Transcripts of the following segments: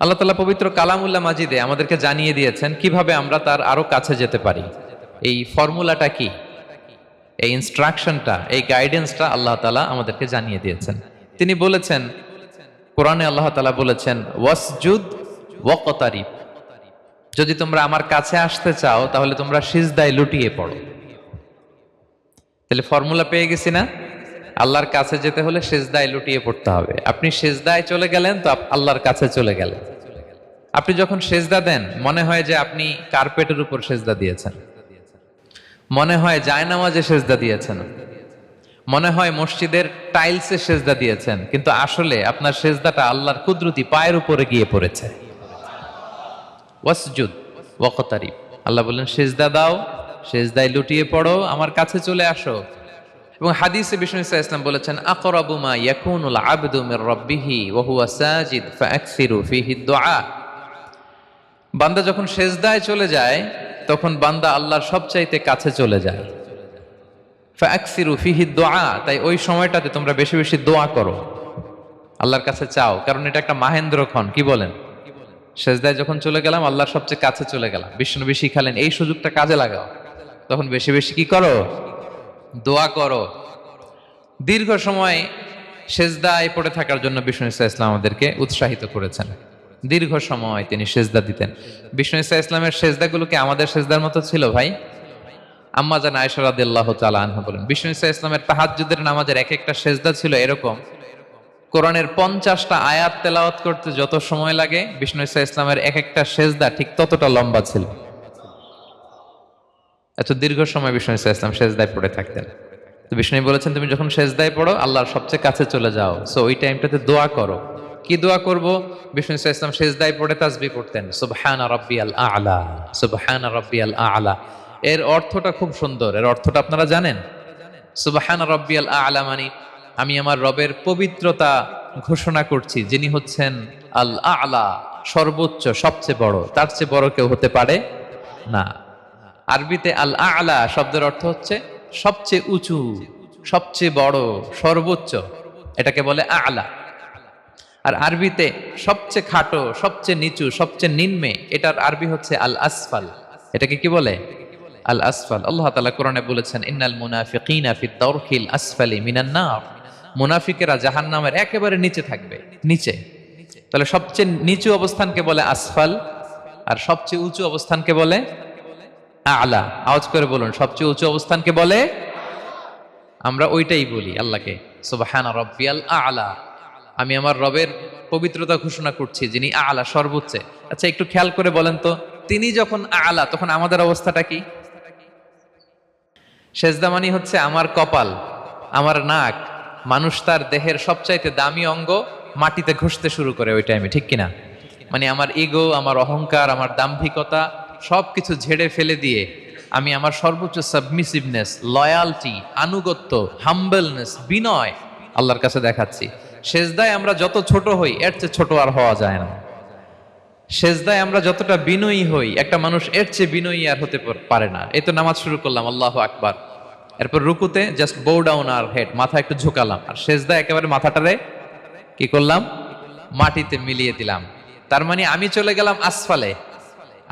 আল্লাহ তাআলা পবিত্র কালামুল্লাহ মাজিদে আমাদেরকে জানিয়ে দিয়েছেন কিভাবে আমরা তার আরো কাছে যেতে পারি। এই ফর্মুলাটা কি, এই ইনস্ট্রাকশনটা, এই গাইডেন্সটা আল্লাহ তাআলা আমাদেরকে জানিয়ে দিয়েছেন। তিনি বলেছেন, কোরআনে আল্লাহ তাআলা বলেছেন, ওয়াসজুদ ওয়াকতারিব, যদি তোমরা আমার কাছে আসতে চাও তাহলে তোমরা সিজদায় লুটিয়ে পড়ো। তাহলে ফর্মুলা পেয়ে গেছি না? আল্লাহর কাছে যেতে হলে সিজদায় লুটিয়ে পড়তে হবে। আপনি সিজদায় চলে গেলেন তো আল্লাহর কাছে চলে গেলেন। আপনি যখন সিজদা দেন মনে হয় যে আপনি কার্পেটের উপর সিজদা দিয়েছেন, মনে হয় জায়নামাজে সিজদা দিয়েছেন, মনে হয় মসজিদের টাইলসে সিজদা দিয়েছেন, কিন্তু আসলে আপনার সিজদাটা আল্লাহর কুদরতি পায়ের উপরে গিয়ে পড়েছে। ওয়াসজুদ ওয়াকতারিব, আল্লাহ বললেন সিজদা দাও, সিজদায় লুটিয়ে পড়ো, আমার কাছে চলে আসো। এবং হাদিসে বিষ্ণু ইসলাম বলেছেন, আকরাবু মা ইয়াকুনুল আবদু মির রাব্বিহি ওয়া হুয়া সাজিদ ফাআকসিরু ফীহি দুআ। বান্দা যখন সিজদায় চলে যায় তখন বান্দা আল্লাহর সবচাইতে কাছে চলে যায়। ফাআকসিরু ফীহি দুআ, তাই ওই সময়টাতে তোমরা বেশি বেশি দোয়া করো, আল্লাহর কাছে চাও, কারণ এটা একটা মাহেন্দ্রক্ষণ। কি বলেন? সিজদায় যখন চলে গেলাম আল্লাহর সবচেয়ে কাছে চলে গেলাম, বিষ্ণু শিখালেন এই সুযোগটা কাজে লাগাও, তখন বেশি বেশি কি করো? দোয়া করো। দীর্ঘ সময় সিজদায় পড়ে থাকার জন্য বিষ্ণু ইসলাম আমাদেরকে উৎসাহিত করেছেন। দীর্ঘ সময় তিনি সিজদা দিতেন। বিষ্ণু ইসলামের সিজদাগুলোকে আমাদের সিজদার মতো ছিল ভাই? আম্মা জান আয়েশা রাদিয়াল্লাহু তাআলা আনহা বলেন, বিষ্ণু ইসলামের তাহাজ্জুদের নামাজের এক একটা সিজদা ছিল এরকম, কোরআনের 50টা আয়াত তেলাওয়াত করতে যত সময় লাগে বিষ্ণু ইসলামের এক একটা সিজদা ঠিক ততটা লম্বা ছিল। এত দীর্ঘ সময় বিষ্ণু ইসলাম সিজদায় পড়ে থাকতেন। তো বিষ্ণু বলেছেন, তুমি যখন সিজদায় পড়ো আল্লাহর সবচেয়ে কাছে চলে যাও, সো ওই টাইমটাতে দোয়া করো। কি দোয়া করব? বিষ্ণু ইসলাম সিজদায় পড়ে তাসবিহ পড়তেন, সুবহানা রাব্বিয়াল আ'লা, সুবহানা রাব্বিয়াল আ'লা। এর অর্থটা খুব সুন্দর। এর অর্থটা আপনারা জানেন? সুবহানা রাব্বিয়াল আ'লা মানে আমি আমার রবের পবিত্রতা ঘোষণা করছি, যিনি হচ্ছেন আল আ'লা, সর্বোচ্চ, সবচেয়ে বড়, তার চেয়ে বড় কেউ হতে পারে না। আরবিতে আল আ'লা শব্দের অর্থ হচ্ছে সবচেয়ে উঁচু, সবচেয়ে বড়, সর্বোচ্চ, এটাকে বলে আ'লা। আর আরবিতে সবচেয়ে খাটো, সবচেয়ে নিচু, সবচেয়ে নিম্নে, এটার আরবি হচ্ছে আল আসফাল। এটাকে কি বলে? আল আসফাল। আল্লাহ তাআলা কোরআনে বলেছেন, ইন্নাল মুনাফিকিনা ফিদ দারকিল আসফালি মিনান নার, মুনাফিকেরা জাহান্নামের একেবারে নিচে থাকবে, নিচে। তাহলে সবচেয়ে নিচু অবস্থানকে বলে আসফাল, আর সবচেয়ে উঁচু অবস্থানকে বলে আ'লা। আওয়াজ করে বলুন, সবচেয়ে উঁচু অবস্থানকে বলে? আমরা ওইটাই বলি আল্লাহকে, সুবহানা রাব্বিয়াল আ'লা, আমি আমার রবের পবিত্রতা ঘোষণা করছি, যিনি আ'লা, সর্বোচ্চ। আচ্ছা একটু খেয়াল করে বলেন তো, তিনি যখন আ'লা তখন আমাদের অবস্থাটা কি? সেজদা মানে হচ্ছে আমার কপাল, আমার নাক, মানুষ তার দেহের সবচাইতে দামি অঙ্গ মাটিতে ঘষতে শুরু করে ওই টাইমে, ঠিক কিনা? মানে আমার ইগো, আমার অহংকার, আমার দাম্ভিকতা সবকিছু ঝেড়ে ফেলে দিয়ে আমি আমার সর্বোচ্চ সাবমিসিভনেস, লয়ালটি, আনুগত্য, হাম্বলনেস, বিনয় আল্লাহর কাছে দেখাচ্ছি। সেজদায় আমরা যত ছোট হই এর চেয়ে ছোট আর হওয়া যায় না। সেজদায় আমরা যতটা বিনয়ী হই একটা মানুষ এর চেয়ে বিনয়ী আর হতে পারে না। এই তো নামাজ শুরু করলাম, আল্লাহু আকবার, এরপর রুকুতে জাস্ট বো ডাউন আর হেড, মাথা একটু ঝুঁকালাম, আর সেজদায় একেবারে মাথাটারে কি করলাম? মাটিতে মিলিয়ে দিলাম। তার মানে আমি চলে গেলাম আসফালে।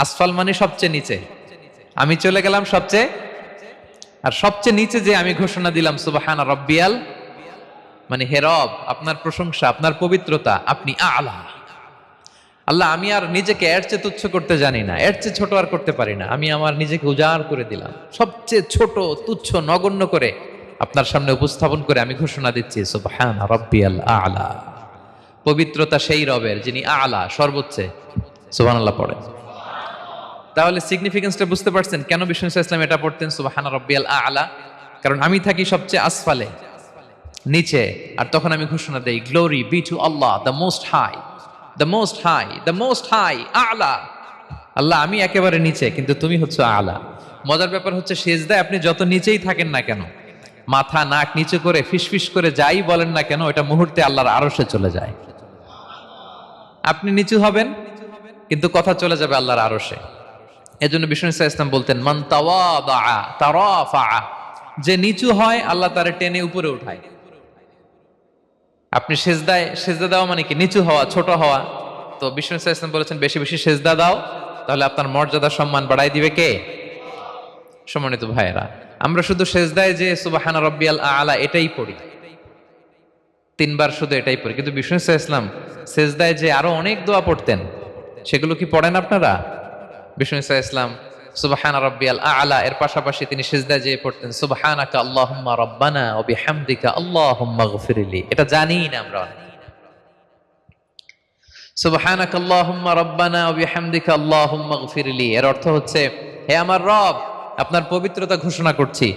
আসফাল মানে সবচেয়ে নিচে, আমি চলে গেলাম সবচেয়ে, আর সবচেয়ে নিচে যে আমি ঘোষণা দিলাম সুবহানা রাব্বিয়াল, মানে হে রব, আপনার প্রশংসা, আপনার পবিত্রতা, আপনি আ'লা। আল্লাহ, আমি আর নিজেকে এর চেয়ে তুচ্ছ করতে জানি না, এর চেয়ে ছোট আর করতে পারি না, আমি আমার নিজেকে উজাড় করে দিলাম, সবচেয়ে ছোট, তুচ্ছ, নগণ্য করে আপনার সামনে উপস্থাপন করে আমি ঘোষণা দিচ্ছি সুবহানা রাব্বিয়াল আ'লা। পবিত্রতা সেই রবের যিনি আ'লা, সর্বোচ্চ। সুবহানাল্লাহ পড়ে। তাহলে সিগনিফিকেন্সটা বুঝতে পারছেন কেন বিষ্ণু ইসলাম এটা পড়তেন, সুবহানা রাব্বিয়াল আ'লা? কারণ আমি থাকি সবচেয়ে আসফালে, নিচে, আর তখন আমি ঘোষণা দেই, glory be to Allah the most high, the most high, the most high, আ'লা। আল্লাহ, আমি একেবারে নিচে, কিন্তু তুমি হচ্ছে আ'লা। মজার ব্যাপার হচ্ছে, সিজদায় আপনি যত নিচেই থাকেন না কেন, মাথা নাক নিচু করে ফিসফিস করে যাই বলেন না কেন, এটা মুহূর্তে আল্লাহর আরশে চলে যায়। আপনি নিচু হবেন কিন্তু কথা চলে যাবে আল্লাহর আরশে। এজন্য বিষ্ণু ইসলাম বলতেন, মান তাওয়াদা তারাফা, যে নিচু হয় আল্লাহ তারে টেনে উপরে উঠায়। আপনি সিজদা দেওয়া মানে কি? নিচু হওয়া, ছোট হওয়া। তো তো বিষ্ণু সাল্লাল্লাহু আলাইহি ওয়াসাল্লাম বলেছেন বেশি বেশি সেজদা দাও, তাহলে আপনার মর্যাদা সম্মান বাড়াই দিবে কে? সম্মানিত ভাইয়েরা, আমরা শুধু সেজদায় যে সুবহান রাব্বিয়াল আ'লা এটাই পড়ি, 3 বার শুধু এটাই পড়ি, কিন্তু বিষ্ণু সাল্লাল্লাহু আলাইহি ওয়াসাল্লাম সেজদায় যে আরো অনেক দোয়া পড়তেন, সেগুলো কি পড়েন আপনারা? বিষ্ণু সাল্লাল্লাহু আলাইহি ওয়াসাল্লাম সুবহান রাব্বিয়াল আ'লা এর পাশাপাশি তিনি সিজদায় যেয়ে পড়তেন সুবহানাকা আল্লাহুম্মা রাব্বানা ওয়া বিহামদিকা আল্লাহুম্মা গফিরলি। এটা জানি না আমরা অনেকে। সুবহানাকা আল্লাহুম্মা রাব্বানা ওয়া বিহামদিকা আল্লাহুম্মা গফিরলি এর অর্থ হচ্ছে, হে আমার রব, আপনার পবিত্রতা ঘোষণা করছি,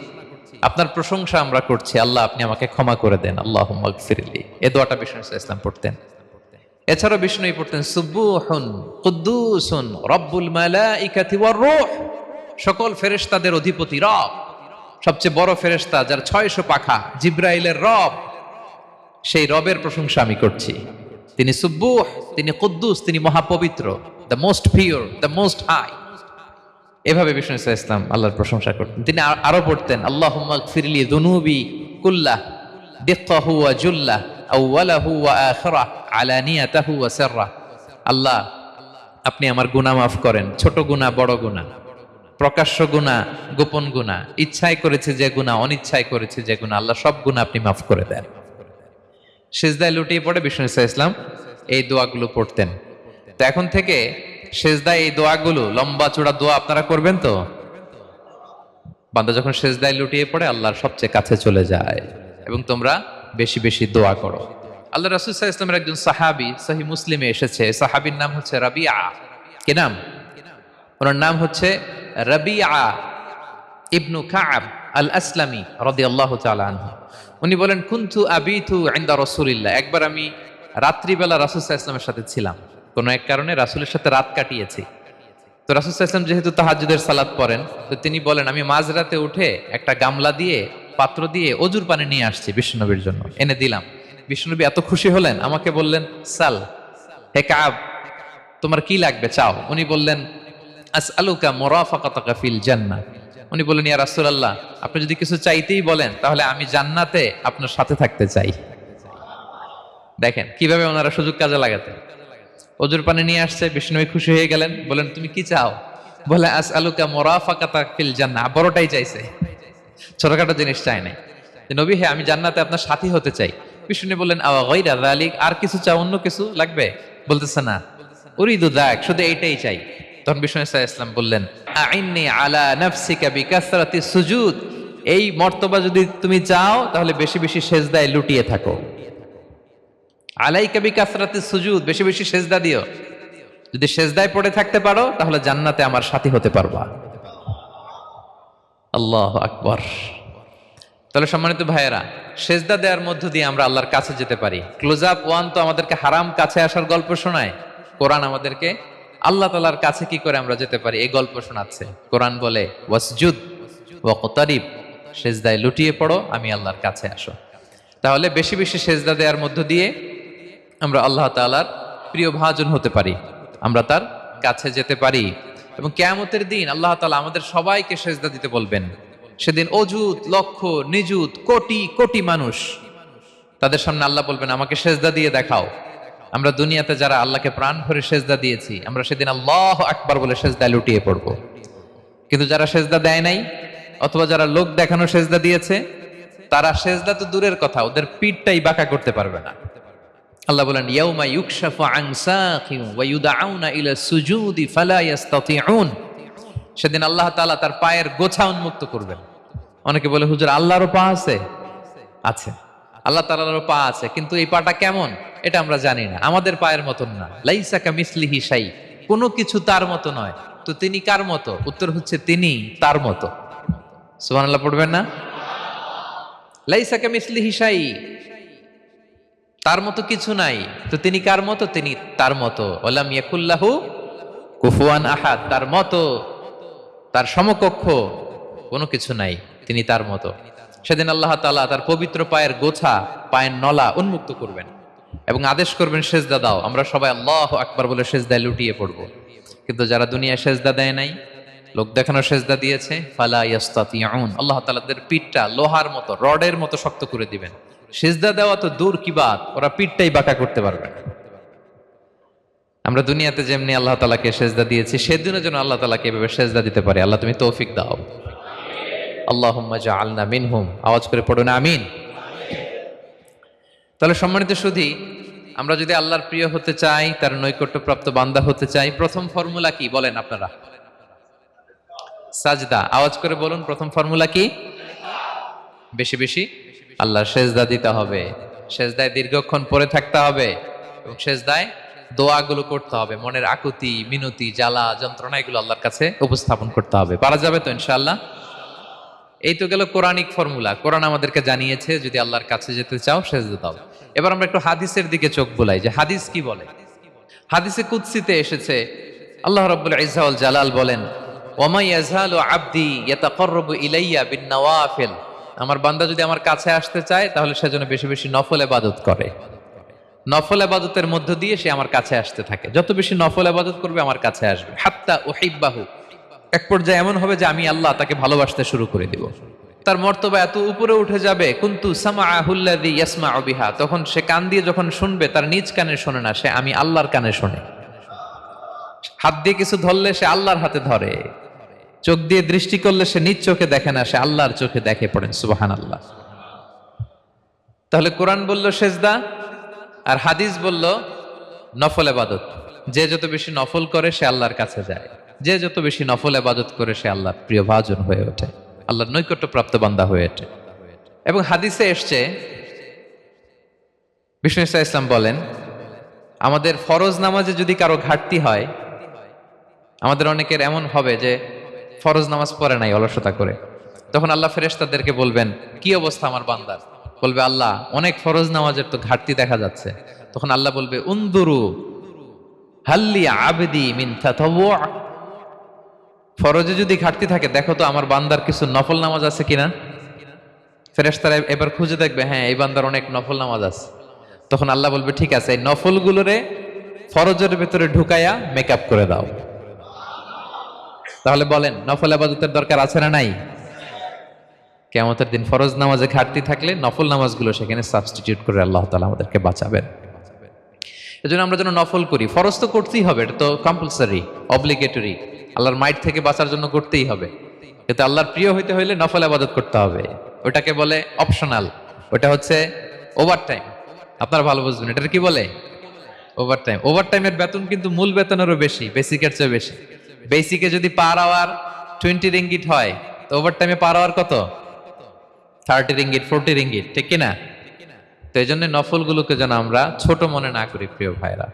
আপনার প্রশংসা আমরা করছি, আল্লাহ আপনি আমাকে ক্ষমা করে দেন, আল্লাহুম্মা গফিরলি। এই দোয়াটা বিষ্ণু সাল্লাল্লাহু আলাইহি ওয়াসাল্লাম পড়তেন। এছাড়াও বিষ্ণুই পড়তেন সুবুহুন কুদ্দুসুন রব্বুল মালাইকাতি ওয়ার রূহ, সকল ফেরেশতাদের অধিপতি রব, সবচেয়ে বড় ফেরেশতা যার 600 পাখা, জিবরাইলের রব, সেই রবের প্রশংসা আমি করছি। তিনি সুবুহ, তিনি কুদ্দুস, তিনি মহাপবিত্র, the most pure, the most high. এভাবে বিষ্ণু সাল্লাল্লাহু আলাইহি ওয়াসাল্লাম আল্লাহর প্রশংসা করতেন। তিনি আরো পড়তেন আল্লাহুম্মা গফিরলি যুনুবি কুল্লাহ দিক্কাহু ওয়া জুল্লাহ আউওয়ালাহু ওয়া আখিরাহ আলানিয়াতাহু ওয়া সিররাহ। আল্লাহ আপনি আমার গুনাহ মাফ করেন, ছোট গুনাহ বড় গুনাহ, প্রকাশ্য গুনাহ গোপন গুনাহ, ইচ্ছায় করেছে যে গুনাহ, অনিচ্ছায় করেছে যে গুনাহ, আল্লাহ সব গুনাহ আপনি মাফ করে দেন। সিজদায় লুটিয়ে পড়ে বিষ্ণু সাল্লাল্লাহু আলাইহি ওয়াসাল্লাম এই দোয়াগুলো পড়তেন। তো এখন থেকে সিজদায় এই দোয়াগুলো, লম্বা চূড়া দোয়া আপনারা করবেন তো? বান্দা যখন সিজদায় লুটিয়ে পড়ে আল্লাহর সবচেয়ে কাছে চলে যায়। এবং তোমরা বেশি বেশি দোয়া করো। আল্লাহ রাসূল সাল্লাল্লাহু আলাইহি ওয়াসাল্লামের একজন সাহাবী সহিহ মুসলিমে এসেছে, সাহাবীর নাম হচ্ছে রাবিআ। কি নাম? ওনার নাম হচ্ছে রাবিআ ইবনু কাব আল আসলামি রাদিয়াল্লাহু তাআলা আনহু। উনি বলেন কুনতু আবিতু ইনদা রাসূলিল্লাহ, একবার আমি রাত্রিবেলা রাসূল সাল্লাল্লাহু আলাইহি ওয়াসাল্লামের সাথে ছিলাম, কোনো এক কারণে রাসূলের সাথে রাত কাটিয়েছি। তো রাসূল সাল্লাল্লাহু আলাইহি ওয়াসাল্লাম যেহেতু তাহাজ্জুদের সালাত পড়েন, তো তিনি বলেন আমি মাঝরাতে উঠে একটা গামলা দিয়ে, পাত্র দিয়ে অজুর পানি নিয়ে আসছি বিশ্বনবীর জন্য, এনে দিলাম। বিশ্বনবী এত খুশি হলেন, আমাকে বললেন সাল, হে কাব তোমার কি লাগবে চাও। উনি বললেন আসআলুকা মুরাফাকাতাকা ফিল জান্নাহ। উনি বললেন ইয়া রাসূলুল্লাহ, আপনি যদি কিছু চাইতেই বলেন তাহলে আমি জান্নাতে আপনার সাথে থাকতে চাই। দেখেন কিভাবে ওনারা সুযোগ কাজে লাগাতেন। অজুর পানি নিয়ে আসছে, বিষ্ণুই খুশি হয়ে গেলেন, বলেন তুমি কি চাও? বলে আসআলুকা মুরাফাকাতাকা ফিল জান্নাহ, বড়টাই চাইছে, ছোটখাটো জিনিস চাই নাই। যে নবী হে আমি জান্নাতে আপনার সাথী হতে চাই। বিষ্ণু বললেন আওয়া গায়রা যালিক, আর কিছু চাও, অন্য কিছু লাগবে? বলতেছে না, উরিদু যাক, শুধু এইটাই চাই। তখন বিষ্ণু সাল্লাল্লাহু আলাইহি ওয়াসাল্লাম বললেন আইন্নি আলা নাফসিকা বিকাসরাতি সুজুদ, এই মর্তবা যদি তুমি চাও তাহলে বেশি বেশি সেজদায় লুটিয়ে থাকো। আলাইকা বিকাসরাতি সুজুদ, বেশি বেশি সেজদা দিও। যদি সেজদায় পড়ে থাকতে পারো তাহলে জান্নাতে আমার সাথী হতে পারবা। আল্লাহু আকবার। তাহলে সম্মানিত ভাইয়েরা, সেজদা দেওয়ার মধ্য দিয়ে আমরা আল্লাহর কাছে যেতে পারি। ক্লোজ আপ ওয়ান তো আমাদেরকে হারাম কাছে আসার গল্প শোনায়, কোরআন আমাদেরকে আল্লাহ তাআলার কাছে কি করে আমরা যেতে পারি এই গল্প শোনাচ্ছে। কোরআন বলে ওয়াসজুদ ওয়াকতারিব, সেজদায় লুটিয়ে পড়ো, আমি আল্লাহর কাছে আসো। তাহলে বেশি বেশি সেজদা দেওয়ার মধ্য দিয়ে আমরা আল্লাহ তাআলার প্রিয় ভাজন হতে পারি, আমরা তার কাছে যেতে পারি। এবং কিয়ামতের দিন আল্লাহ তাআলা আমাদের সবাইকে সেজদা দিতে বলবেন। সেদিন অযুত লক্ষ নিযুত কোটি কোটি মানুষ, তাদের সামনে আল্লাহ বলবেন আমাকে সেজদা দিয়ে দেখাও। আমরা দুনিয়াতে যারা আল্লাহকে প্রাণ ভরে সেজদা দিয়েছি, আমরা সেদিন আল্লাহু আকবার বলে সেজদায় লুটিয়ে পড়বো। কিন্তু যারা সেজদা দেয় নাই, অথবা যারা লোক দেখানো সেজদা দিয়েছে, তারা সেজদা তো দূরের কথা, ওদের পিঠটাই বাঁকা করতে পারবে না। আল্লাহ বলেন ইয়াউমা ইউকশাফু আন সাকিন ওয়া ইউদআউনা ইলা সুজুদি ফালা ইস্তাতিউন, সেদিন আল্লাহ তাআলা তার পায়ের গোছা উন্মুক্ত করবেন। অনেকে বলে হুজুর আল্লাহরও পা আছে? আছে, আল্লাহ তাআলারও পা আছে, কিন্তু এই পাটা কেমন এটা আমরা জানি না, আমাদের পায়ের মতন না। লাইসা কামিসলিহি শাই, কোনো কিছু তার মতো নয়। তো তিনি কার মতো? উত্তর হচ্ছে তিনি তার মতো। সুবহানাল্লাহ পড়বেন না? লাইসা কামিসলিহি শাই, তার মতো কিছু নাই। তো তিনি কার মতো? তিনি তার মতো। ওয়ালাম ইয়াকুল্লাহু কুফুয়ান আহাদ, তার মতো, তার সমকক্ষ কোনো কিছু নাই, তিনি তার মতো। সেদিন আল্লাহ তাআলা তার পবিত্র পায়ের গোছা, পায়ের নলা উন্মুক্ত করবেন এবং আদেশ করবেন সেজদা দাও। আমরা সবাই আল্লাহু আকবার বলে সেজদায় লুটিয়ে পড়ব। কিন্তু যারা দুনিয়ায় সেজদা দেয় নাই, লোক দেখানো সেজদা দিয়েছে, ফালা ইয়াস্তাতিউন, আল্লাহ তাআলা তাদের পিঠটা লোহার মতো, রডের মতো শক্ত করে দিবেন। সেজদা দেওয়া তো দূর কি বাত, ওরা পিঠটাই বাঁকা করতে পারবে না। আমরা দুনিয়াতে যেমনি আল্লাহ তাআলাকে সেজদা দিয়েছি, সেদিনও যেন আল্লাহ তাআলাকে এভাবে সেজদা দিতে পারি। আল্লাহ তুমি তৌফিক দাও। আল্লাহুম্মা জাআলনা মিনহুম। আওয়াজ করে পড়ুন আমিন। তাহলে সম্মানিত সুধী, আমরা যদি আল্লাহর প্রিয় হতে চাই, তার নৈকট্যপ্রাপ্ত বান্দা হতে চাই, প্রথম ফর্মুলা কি বলেন আপনারা? সাজদা। আওয়াজ করে বলুন, প্রথম ফর্মুলা কি? বেশি বেশি আল্লাহর সেজদা দিতে হবে, সেজদায় দীর্ঘক্ষণ পড়ে থাকতে হবে এবং সেজদায় দোয়াগুলো করতে হবে, মনের আকুতি মিনতি জ্বালা যন্ত্রণা এগুলো আল্লাহর কাছে উপস্থাপন করতে হবে। পারা যাবে তো ইনশাআল্লাহ? এই তো গেল কোরআনিক ফর্মুলা। কোরআন আমাদেরকে জানিয়েছে যদি আল্লাহর কাছে যেতে চাও সেজদা দাও। এবার আমরা একটু হাদিসের দিকে চোখ বুলাই যে হাদিস কি বলে। হাদিসে কুদসিতে এসেছে, আল্লাহ রাব্বুল ইজ্জা ওয়াল জালাল বলেন, ওমা ইয়াজালু আবদি ইয়াতাকাররাবু ইলাইয়া বিন-নওয়াফিল। আমার বান্দা যদি আমার কাছে আসতে চায় তাহলে সে যেন বেশি বেশি নফল ইবাদত করে। নফল ইবাদতের মধ্য দিয়ে সে আমার কাছে আসতে থাকে। যত বেশি নফল ইবাদত করবে আমার কাছে আসবে। হাত্তা উহিব্বাহু, এক পর্যায়ে এমন হবে যে আমি আল্লাহ তাকে ভালোবাসতে শুরু করে দিব। তার মর্তবা এত উপরে উঠে যাবে, কুনতু সামাআহুল্লাযী ইয়াসমাউ বিহা, তখন সে কান দিয়ে যখন শুনবে তার নিজ কানে শোনে না, সে আমি আল্লাহর কানে শোনে। হাত দিয়ে কিছু ধরলে সে আল্লাহর হাতে ধরে, চোখ দিয়ে দৃষ্টি করলে সে নিজ চোখে দেখে না, সে আল্লাহর চোখে দেখে। পড়েন সুবহানাল্লাহ। তাহলে কোরআন বলল সেজদা, আর হাদিস বলল নফল ইবাদত। যে যত বেশি নফল করে সে আল্লাহর কাছে যায়, যে যত বেশি নফল ইবাদত করে সে আল্লাহর প্রিয় ভাজন হয়ে ওঠে, আল্লাহর নৈকট্যপ্রাপ্ত বান্দা হয়ে ওঠে। এবং হাদিসে এসছে, বিষ্ণু ইসলাম বলেন, আমাদের ফরজ নামাজে যদি কারো ঘাটতি হয়, আমাদের অনেকের এমন হবে যে ফরজ নামাজ পড়ে নাই অলসতা করে, তখন আল্লাহ ফেরেশতাদেরকে বলবেন কি অবস্থা আমার বান্দার? বলবে আল্লাহ অনেক ফরজ নামাজের তো ঘাটতি দেখা যাচ্ছে। তখন আল্লাহ বলবে উনদুরু হাল্লি আবদি মিন তাতাওয়ু, ফরজে যদি ঘাটতি থাকে দেখো তো আমার বান্দার কিছু নফল নামাজ আছে কিনা। ফেরেশতারা এবার খুঁজে দেখবে, হ্যাঁ এই বান্দার অনেক নফল নামাজ আছে। তখন আল্লাহ বলবে ঠিক আছে, এই নফলগুলোরে ফরজের ভেতরে ঢুকায়া মেকআপ করে দাও। তাহলে বলেন নফল ইবাদতের দরকার আছে না নাই? কিয়ামতের দিন ফরজ নামাজে ঘাটতি থাকলে নফল নামাজগুলো সেখানে সাবস্টিটিউট করে আল্লাহ তাআলা আমাদেরকে বাঁচাবেন। এজন্য আমরা যেন নফল করি। ফরজ তো করতেই হবে, এটা তো কম্পালসারি, অব্লিগেটরি, আল্লাহর মাইট থেকে বাঁচার জন্য করতেই হবে। কিন্তু আল্লাহর প্রিয় হইতে হইলে নফল ইবাদত করতে হবে। ওটাকে বলে অপশনাল, ওটা হচ্ছে ওভারটাইম। আপনারা ভালো বুঝবেন, এটার কি বলে? ওভারটাইম। ওভারটাইমের বেতন কিন্তু মূল বেতনেরও বেশি, বেসিকের চেয়ে বেশি। বেসিকে যদি পার আওয়ার 20 রিঙ্গিট হয়, তো ওভারটাইমে পার আওয়ার কত? 30 রিঙ্গিট, 40 রিঙ্গিট, ঠিক কিনা? তো এই জন্য নফলগুলোকে যেন আমরা ছোট মনে না করি প্রিয় ভাইরা।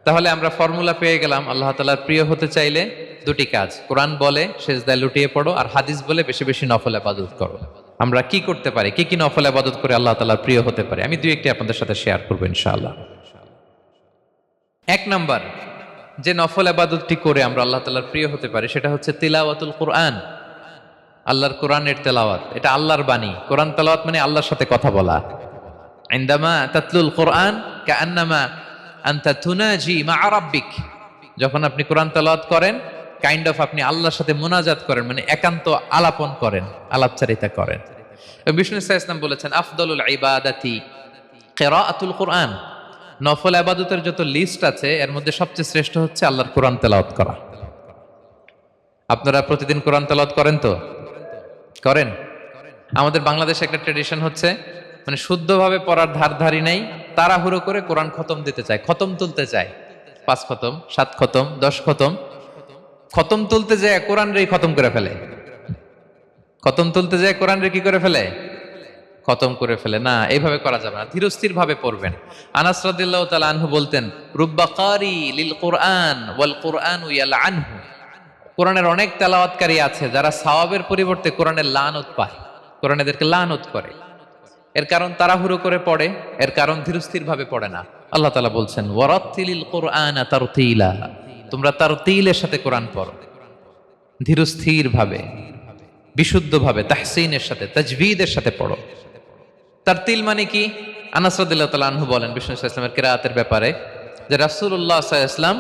তাহলে আমরা ফর্মুলা পেয়ে গেলাম, আল্লাহ তাআলার প্রিয় হতে চাইলে দুটি কাজ, কোরআন বলে সেজদায় লুটিয়ে পড়ো, আর হাদিস বলে বেশি বেশি নফল ইবাদত করো। আমরা কি করতে পারি, কি কি নফল ইবাদত করে আল্লাহ তাআলার প্রিয় হতে পারি, আমি দুই একটি আপনাদের সাথে শেয়ার করবো ইনশাআল্লাহ। এক নাম্বার যে নফল ইবাদতটি করে আমরা আল্লাহ তাআলার প্রিয় হতে পারি সেটা হচ্ছে তিলাওয়াতুল কোরআন। আল্লাহর কোরআনের তেলাওয়াত, এটা আল্লাহর বাণী। কোরআন তেলাওয়াত মানে আল্লাহর সাথে কথা বলা। ইনদামা তাতলুল কোরআন কাআন্নামা আনতা তুনাজি মা রাব্বিক, যখন আপনি কোরআন তেলাওয়াত করেন কাইন্ড অফ আপনি আল্লাহর সাথে মুনাজাত করেন, মানে একান্ত আলাপন করেন, আলাপচারিতা করেন। বিষ্ণু ইসলাম বলেছেন আফদলুল ইবাদাতি কিরাআতুল কোরআন, নফল ইবাদতের যত লিস্ট আছে এর মধ্যে সবচেয়ে শ্রেষ্ঠ হচ্ছে আল্লাহর কোরআন তেলাওয়াত করা। আপনারা প্রতিদিন কোরআন তেলাওয়াত করেন তো? করেন? আমাদের বাংলাদেশে একটা ট্র্যাডিশন হচ্ছে, মানে শুদ্ধভাবে পড়ার ধারধারি নেই, তাড়াহুড়ো করে কোরআন খতম দিতে চায়, খতম তুলতে চায়। 5 খতম, 7 খতম, 10 খতম। খতম তুলতে যায় কোরআন রে খতম করে ফেলে। খতম তুলতে যায় কোরআন রে কি করে ফেলে? খতম করে ফেলে। না, এইভাবে করা যাবে না, ধীরস্থির ভাবে পড়বেন। আনাস রাদিয়াল্লাহু তাআলা আনহু বলতেন, রুব্বা কারি লিল কোরআন ওয়াল কোরআনু ইয়ালআনহু, কোরআনের অনেক তেলাওয়াতকারী আছে যারা সওয়াবের পরিবর্তে কোরআনের লানত পায়, কোরআন এদেরকে লানত করে। এর কারণ তাড়াহুড়ো করে পড়ে, এর কারণ ধীরস্থির ভাবে পড়ে না। আল্লাহ তাআলা বলছেন ওয়ারাত্তিলিল কোরআনা তারতিলা, তোমরা তারতিলের সাথে কোরআন পড়ো, ধীরস্থির ভাবে, বিশুদ্ধ ভাবে, তাহসিনের সাথে, তাজবিদের সাথে পড়ো। তারতিল মানে কি? আনাস রাদিয়াল্লাহু তাআলা আনহু বলেন বিষ্ণু সাল্লাল্লাহু আলাইহি ওয়াসাল্লামের কিরাআতের ব্যাপারে যে রাসূলুল্লাহ সাল্লাল্লাহু আলাইহি ওয়াসাল্লাম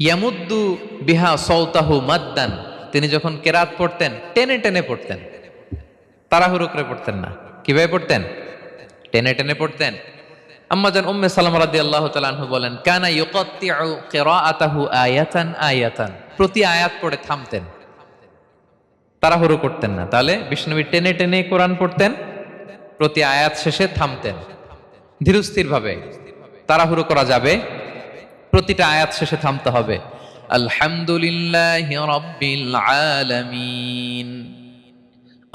ইয়ামুদ্দু বিহা সাওতাহু মাদ্দান, তিনি যখন কিরাআত পড়তেন টেনে টেনে পড়তেন, তাড়াহুড়ো করে পড়তেন না। কিভাবে পড়তেন? টেনে টেনে পড়তেন। আম্মা জান উম্মে সালামা রাদিয়াল্লাহু তাআলা আনহু বলেন, কানা ইউকাত্তিউ কিরাআতাহু আয়াতান আয়াতান, প্রতি আয়াত পড়ে থামতেন, তাড়াহুড়ো করতেন না। তাহলে বিশ্বনবী টেনে টেনে কোরআন পড়তেন, প্রতি আয়াত শেষে থামতেন, ধীরস্থির ভাবে। তাড়াহুড়ো করা যাবে, প্রতিটা আয়াত শেষে থামতে হবে। আলহামদুলিল্লাহি রাব্বিল আলামিন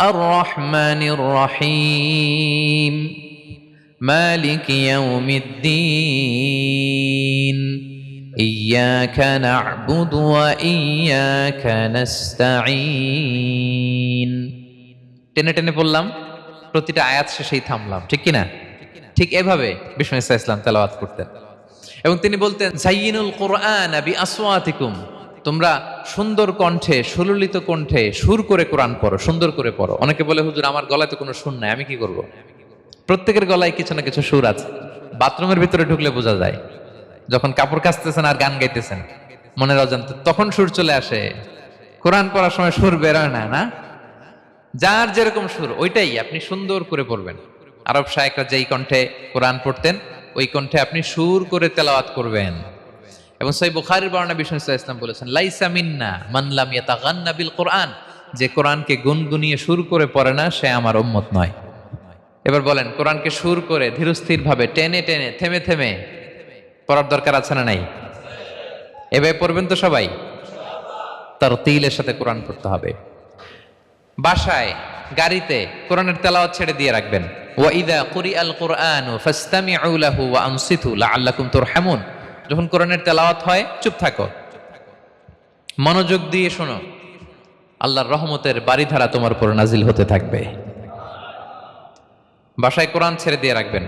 আর রহমানির রহিম মালিকি ইয়াউমিদ্দিন ইয়্যাকা না'বুদু ওয়া ইয়্যাকা নাস্তাঈন। টেনে টেনে বললাম, প্রতিটা আয়াত শেষেই থামলাম, ঠিক কিনা? ঠিক এভাবে বিষ্ণু ইসা ইসলাম তেলাওয়াত করতেন। এবং তিনি বলতেন, জাইয়িনুল কুরআন বিআসওয়াতিকুম, তোমরা সুন্দর কণ্ঠে, সুললিত কণ্ঠে সুর করে কোরআন পড়ো, সুন্দর করে পড়ো। অনেকে বলে, হুজুর আমার গলায় তো কোনো সুর নাই, আমি কি করব? প্রত্যেকের গলায় কিছু না কিছু সুর আছে। বাথরুমের ভিতরে ঢুকলে বোঝা যায়, যখন কাপড় কাচতেছেন আর গান গাইতেছেন মনের অজান্তে, তখন সুর চলে আসে। কোরআন পড়ার সময় সুর বেরোয় না, না? যার যেরকম সুর ওইটাই আপনি সুন্দর করে পড়বেন। আরব শায়েখরা যেই কণ্ঠে কোরআন পড়তেন, ওই কণ্ঠে আপনি সুর করে তেলাওয়াত করবেন। এবং সহিহ বুখারীর বর্ণনা বিষ্ণু ইসলাম বলেছেন, লাইসা মিন্না মান লাম ইয়াতাগান্না বিল কোরআন, যে কোরআনকে গুনগুনিয়ে সুর করে পড়ে না সে আমার উম্মত নয়। এবার বলেন, কোরআনকে সুর করে ধীরস্থির ভাবে টেনে টেনে থেমে থেমে পড়ার দরকার আছে না নাই? এভাবে পড়বেন তো সবাই? তারতিলের সাথে কোরআন পড়তে হবে। বাসায়, গাড়িতে কোরআনের তেলাওয়াত ছেড়ে দিয়ে রাখবেন। ওয়া ইযা কুরিআল কুরআনু ফাসতামিউ লাহু ওয়া আনসিতু লাআল্লাকুম তুরহামুন, যখন কোরআনের তেলাওয়াত হয় চুপ থাকো, মনোযোগ দিয়ে শোনো, আল্লাহর রহমতের বাড়িধারা তোমার উপর নাজিল হতে থাকবে। বাসায় কোরআন ছেড়ে দিয়ে রাখবেন।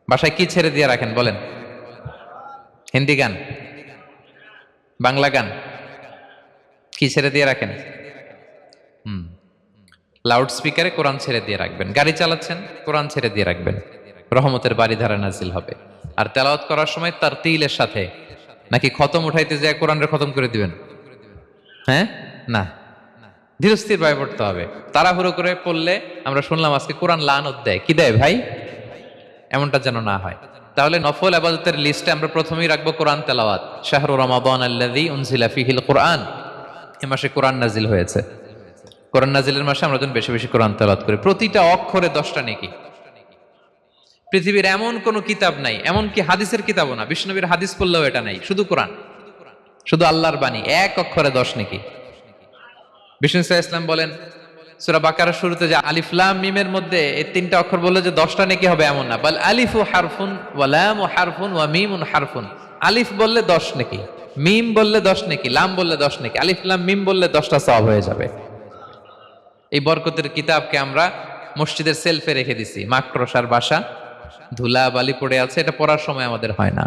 বাসায় কি ছেড়ে দিয়ে রাখেন বলেন? হিন্দি গান, বাংলা গান, কি ছেড়ে দিয়ে রাখেন? লাউড স্পিকারে কোরআন ছেড়ে দিয়ে রাখবেন। গাড়ি চালাচ্ছেন, কোরআন ছেড়ে দিয়ে রাখবেন, রহমতের বাড়িধারা নাজিল হবে। আর তেলাওয়াত করার সময় তারতিলের সাথে, নাকি খতম উঠাইতে যায় কোরআনের খতম করে দিবেন? হ্যাঁ, না, ধীরস্থির ভাবে পড়তে হবে। তাড়াহুড়ো করে পড়লে আমরা শুনলাম আজকে কোরআন লানত দেয়, কি দেয় ভাই? এমনটা যেন না হয়। তাহলে নফল ইবাদতের লিস্টে আমরা প্রথমেই রাখবো কোরআন তেলাওয়াত। শাহরু রমাদান আল্লাযী উনজিলা ফীহিল কুরআন, এই মাসে কোরআন নাজিল হয়েছে। কোরআন নাজিলের মাসে আমরা যেন বেশি বেশি কোরআন তেলাওয়াত করি। প্রতিটা অক্ষরে 10টা নেকি। পৃথিবীর এমন কোন কিতাব নাই, এমন কি হাদিসের কিতাবও না, বিষ্ণুনবীর হাদিস পড়লেও এটা নাই, শুধু কোরআন, শুধু আল্লাহর বাণী, এক অক্ষরে 10 নেকি। বিষ্ণু ইসলাম বলেন সূরা বাকারার শুরুতে যে আলিফ লাম মিমের মধ্যে এই 3টা অক্ষর বললে যে 10টা নেকি হবে এমন না, বল আলিফু হারফুন ওয়া লামু হারফুন ওয়া মিমুন হারফুন। আলিফ বললে 10 নেকি, মিম বললে 10 নেকি, লাম বললে 10 নেকি, আলিফ লাম মিম বললে 10টা সওয়াব হয়ে যাবে। এই বরকতের কিতাবকে আমরা মসজিদের সেলফে রেখে দিছি। মাকড়সার বাসা, ধুলা বালি পড়ে আছে, এটা পড়ার সময় আমাদের হয় না।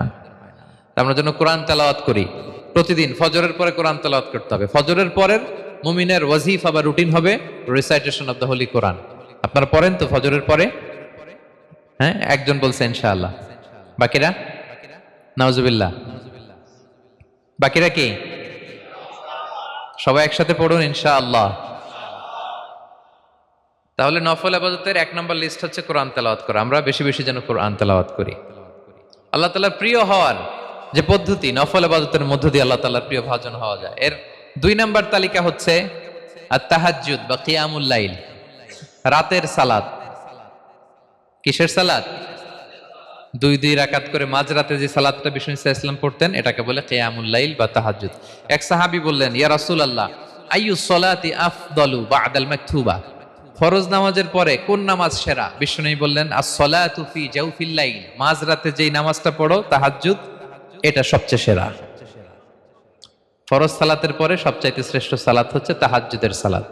আমরা যেন কোরআন তেলাওয়াত করি প্রতিদিন। ফজরের পরে কোরআন তেলাওয়াত করতে হবে। ফজরের পরের মুমিনের ওয়াজিফা বা রুটিন হবে রিসাইটেশন অফ দ্য হোলি কোরআন। আপনারা পড়েন তো ফজরের পরে? হ্যাঁ, একজন বলছে ইনশাআল্লাহ, বাকিরা নাউজুবিল্লাহ। বাকিরা কি? সবাই একসাথে পড়ুন ইনশাআল্লাহ। তাহলে নফল ইবাদতের 1 নম্বর লিস্ট হচ্ছে কোরআন তেলাওয়াত করা। আমরা বেশি বেশি যেন কোরআন তেলাওয়াত করি। আল্লাহ তাআলার প্রিয় হওয়ার যে পদ্ধতি, নফল ইবাদতের মধ্য দিয়ে আল্লাহ তাআলার প্রিয় ভাজন হওয়া যায়। এর 2 নম্বর তালিকা হচ্ছে আত-তাহাজ্জুদ বা কিয়ামুল লাইল, রাতের সালাত। কিসের সালাত? 2 রাকাত করে মাঝরাতে যে সালাতটা বিষ্ণু ইসলাম পড়তেন, এটাকে বলে কিয়ামুল লাইল বা তাহাজ্জুদ। এক সাহাবী বললেন, ইয়া রাসূলুল্লাহ, আইয়ুস সালাতি আফদালু বা'দাল মাকতুবা, ফরজ নামাজের পরে কোন নামাজ সেরা? বিষ্ণু বললেন, আস-সালাতু ফি জাওফিল লাইল, মাঝরাতে যেই নামাজটা পড়ো তাহাজ্জুদ, এটা সবচেয়ে সেরা। ফরজ সালাতের পরে সবচাইতে শ্রেষ্ঠ সালাত হচ্ছে তাহাজ্জুদের সালাত।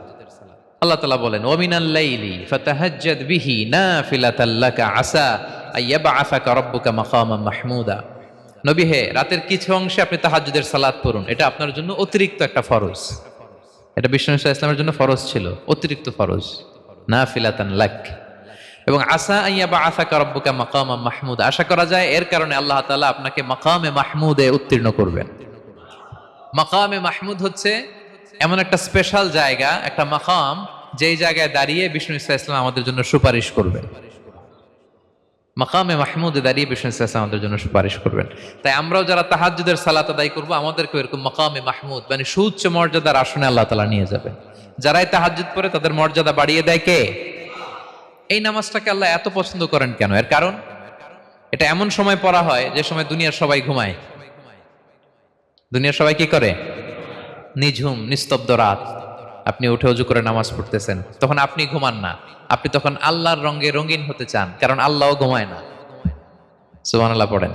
আল্লাহ তাআলা বলেন, ওয়া মিনাল লাইলি ফাতাহাজ্জাদ বিহি নাফিলাতাল লাকা আসা আইয়াবআসাকা রাব্বুকা মাকামান মাহমুদা। নবী হে, রাতের কিছু অংশে আপনি তাহাজ্জুদের সালাত পড়ুন, এটা আপনার জন্য অতিরিক্ত একটা ফরজ। এটা বিষ্ণু ইসলামের জন্য ফরজ ছিল, অতিরিক্ত ফরজ, নাফিলাতান লাক। এবং আসা আইয়াবআসাকা রাব্বুকা মাকামান মাহমুদা, আশা করা যায় এর কারণে আল্লাহ তাআলা আপনাকে মাকামে মাহমুদে উত্তীর্ণ করবেন। মাকামে মাহমুদ হচ্ছে এমন একটা স্পেশাল জায়গা, একটা মাকাম, যেই জায়গায় দাঁড়িয়ে বিষ্ণু ইসা ইসলাম আমাদের জন্য সুপারিশ করবেন। মাকামে মাহমুদে দাঁড়িয়ে বিষ্ণু ইসলাম আমাদের জন্য সুপারিশ করবেন। তাই আমরাও যারা তাহাজ্জুদের সালাত আদায় করবো, আমাদেরকে এরকম মাকামে মাহমুদ মানে সুউচ্চ মর্যাদার আসনে আল্লাহ তাআলা নিয়ে যাবে। যারাই তাহাজ্জুদ পড়ে তাদের মর্যাদা বাড়িয়ে দেয় কে? এই নামাজটাকে আল্লাহ এত পছন্দ করেন কেন? এর কারণ, এটা এমন সময় পড়া হয় যে সময় দুনিয়ার সবাই ঘুমায়। দুনিয়ার সবাই কি করে? নিঝুম নিস্তব্ধ রাত, আপনি উঠে অজু করে নামাজ পড়তেছেন, তখন আপনি ঘুমান না, আপনি তখন আল্লাহর রঙে রঙিন হতে চান, কারণ আল্লাহও ঘুমায় না। সুবহানাল্লাহ পড়েন।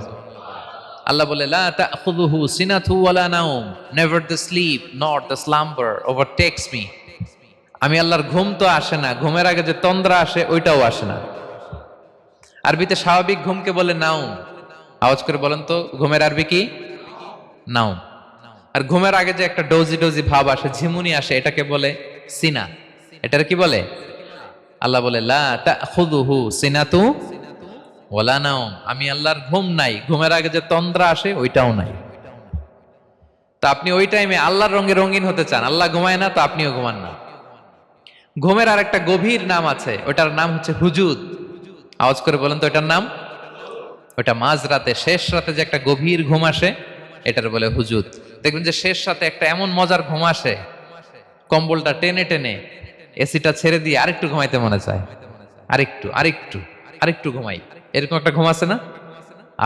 আল্লাহ বলে, লা তাখুযুহু সিনাতু ওয়ালা নাওম, never the sleep not the slumber overtakes me. আমি আল্লাহর ঘুম তো আসে না, ঘুমের আগে যে তন্দ্রা আসে ওইটাও আসে না। আরবিতে স্বাভাবিক ঘুমকে বলে নাওম। আওয়াজ করে বলেন তো, ঘুমের আরবি কি? নাওম। আর ঘুমের আগে যে একটা ডোজি ডোজি ভাব আসে, ঝিমুনি আসে, এটাকে বলে সিনা। এটার কি বলে? আল্লাহ বলে, লা তাখুযুহু সিনাতু ওয়ালা নাওম, আমি আল্লাহর ঘুম নাই, ঘুমের আগে যে তন্দ্রা আসে ওইটাও নাই। তা আপনি ওই টাইমে আল্লাহর রঙে রঙিন হতে চান, আল্লাহ ঘুমায় না, তো আপনিও ঘুমান না। ঘুমের আর একটা গভীর নাম আছে, ওটার নাম হচ্ছে হুজুদ। আওয়াজ করে বলেন তো ওটার নাম? ওটা মাঝরাতে, শেষ রাতে যে একটা গভীর ঘুম আসে, এটার বলে হুজুদ। দেখবেন যে শেষ রাতে একটা এমন মজার ঘুম আসে, কম্বলটা টেনে টেনে এসিটা ছেড়ে দিয়ে আরেকটু ঘুমাইতে মনে চায়, আরেকটু আরেকটু আরেকটু ঘুমাই, এরকম একটা ঘুম আছে না?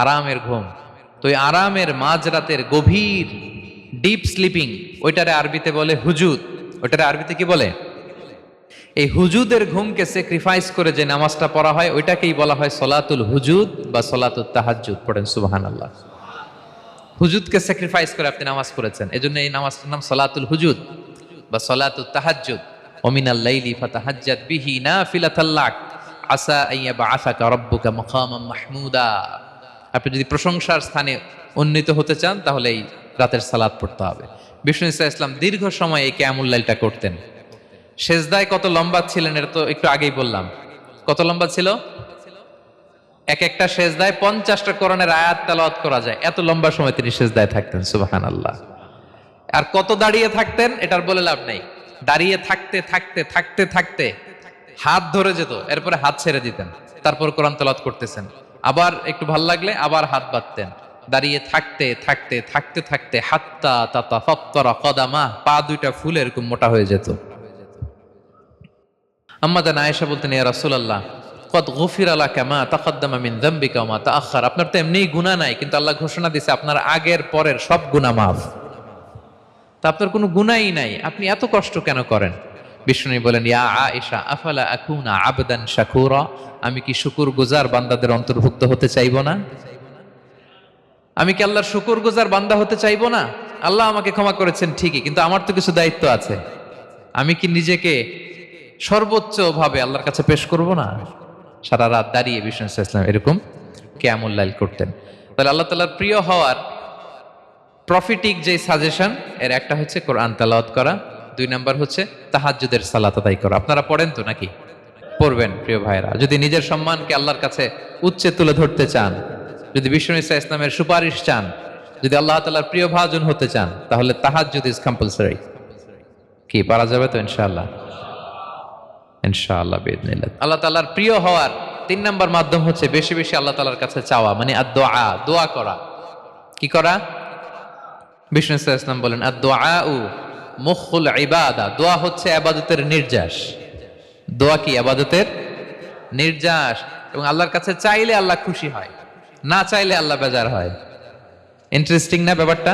আরামের ঘুম। তো এই আরামের মাঝরাতের গভীর ডিপ স্লিপিং, ওইটারে আরবিতে বলে হুজুদ। ওইটারে আরবিতে কি বলে? এই হুজুদের ঘুমকে স্যাক্রিফাইস করে যে নামাজটা পড়া হয়, ওইটাকেই বলা হয় সলাতুল হুজুদ বা সলাতুল তাহাজ্জুদ। পড়েন সুবহানাল্লাহ। হুজুদকে স্যাক্রিফাইস করে আপনি নামাজ পড়েছেন, এজন্য এই নামাজটার নাম সলাতুল হুজুদ বা সলাতুত তাহাজ্জুদ। ওমিনাল লাইলি ফাতাহাজ্জাদ বিহি নাফিলাতাল লাক আসা আইয়াবআসাকা রাব্বুকা মাকামান মাহমুদা। আপনি যদি প্রশংসার স্থানে উন্নীত হতে চান, তাহলে এই রাতের সালাত পড়তে হবে। বিষ্ণু ইসলাম দীর্ঘ সময় এই কিয়ামুল লাইলটা করতেন। সেজদায় কত লম্বা ছিলেন এটা তো একটু আগেই বললাম। কত লম্বা ছিল? এক একটা সেজদায় 50টা কোরআনের আয়াত তেলাওয়াত করা যায়, এত লম্বা সময় তিনি সেজদায় থাকতেন। সুবহানাল্লাহ। আর কত দাঁড়িয়ে থাকতেন এটার বলে লাভ নেই। দাঁড়িয়ে থাকতে থাকতে থাকতে থাকতে হাত ধরে যেত, এরপরে হাত ছেড়ে দিতেন, তারপর কোরআন তেলাওয়াত করতেছেন। আবার একটু ভাল লাগলে আবার হাত বাঁধতেন। দাঁড়িয়ে থাকতে থাকতে থাকতে থাকতে হাত্তা তাতাফাত্তারা কদামা, পা দুইটা ফুলে এরকম মোটা হয়ে যেত। আম্মা জান আয়েশা বলতেন, ইয়া রাসূলুল্লাহ কদ গুফিরা লাকা মা তাকদ্দামা মিন যামবিকা ওয়া মা তাআখার। আপনার তো এমনিই গুনাহ নাই, কিন্তু আল্লাহ ঘোষণা দিয়েছে আপনার আগের পরের সব গুনাহ মাফ। তা আপনার কোনো গুনাহই নাই, আপনি এত কষ্ট কেন করেন? বিষ্ণু বলেন, ইয়া আয়েশা আফালা আকুনা আবদান শাকুরা, আমি কি শুকরগুজার বান্দাদের অন্তর্ভুক্ত হতে চাইবো না? আমি কি আল্লাহর শুকরগুজার বান্দা হতে চাইবো না? আল্লাহ আমাকে ক্ষমা করেছেন ঠিকই, কিন্তু আমার তো কিছু দায়িত্ব আছে। আমি কি নিজেকে সর্বোচ্চ ভাবে আল্লাহর কাছে পেশ করব না? সারা রাত দাঁড়িয়ে বিষ্ণু ইসলাম এরকম কিয়ামুল লাইল করতেন। তাহলে আল্লাহ তাআলার প্রিয় হওয়ার প্রফিটিক যে সাজেশন, এর একটা হচ্ছে কোরআন তেলাওয়াত করা, 2 নাম্বার হচ্ছে তাহাজ্জুদের সালাত আদায় করা। আপনারা পড়েন তো নাকি? পড়বেন প্রিয় ভাইরা। যদি নিজের সম্মানকে আল্লাহর কাছে উচ্চে তুলে ধরতে চান, যদি বিষ্ণু ইসলামের সুপারিশ চান, যদি আল্লাহ তাআলার প্রিয় ভাজন হতে চান, তাহলে তাহাজ্জুদ ইজ কম্পালসরি। কি পারা যাবে তো? ইনশাআল্লাহ, ইনশাআল্লাহ বিইذنিল্লাহ। আল্লাহ তাআলার প্রিয় হওয়ার 3 নাম্বার মাধ্যম হচ্ছে বেশি বেশি আল্লাহ তাআলার কাছে চাওয়া, মানে আদ-দুআ, দোয়া করা। কি করা? বিষ্ণু ইসলাম বলেন, আদ-দুআউ মুখুল ইবাদা, দোয়া হচ্ছে ইবাদতের নির্যাস। দোয়া কি? ইবাদতের নির্যাস। এবং আল্লাহর কাছে চাইলে আল্লাহ খুশি হয়, না চাইলে আল্লাহ বেজার হয়। ইন্টারেস্টিং না ব্যাপারটা?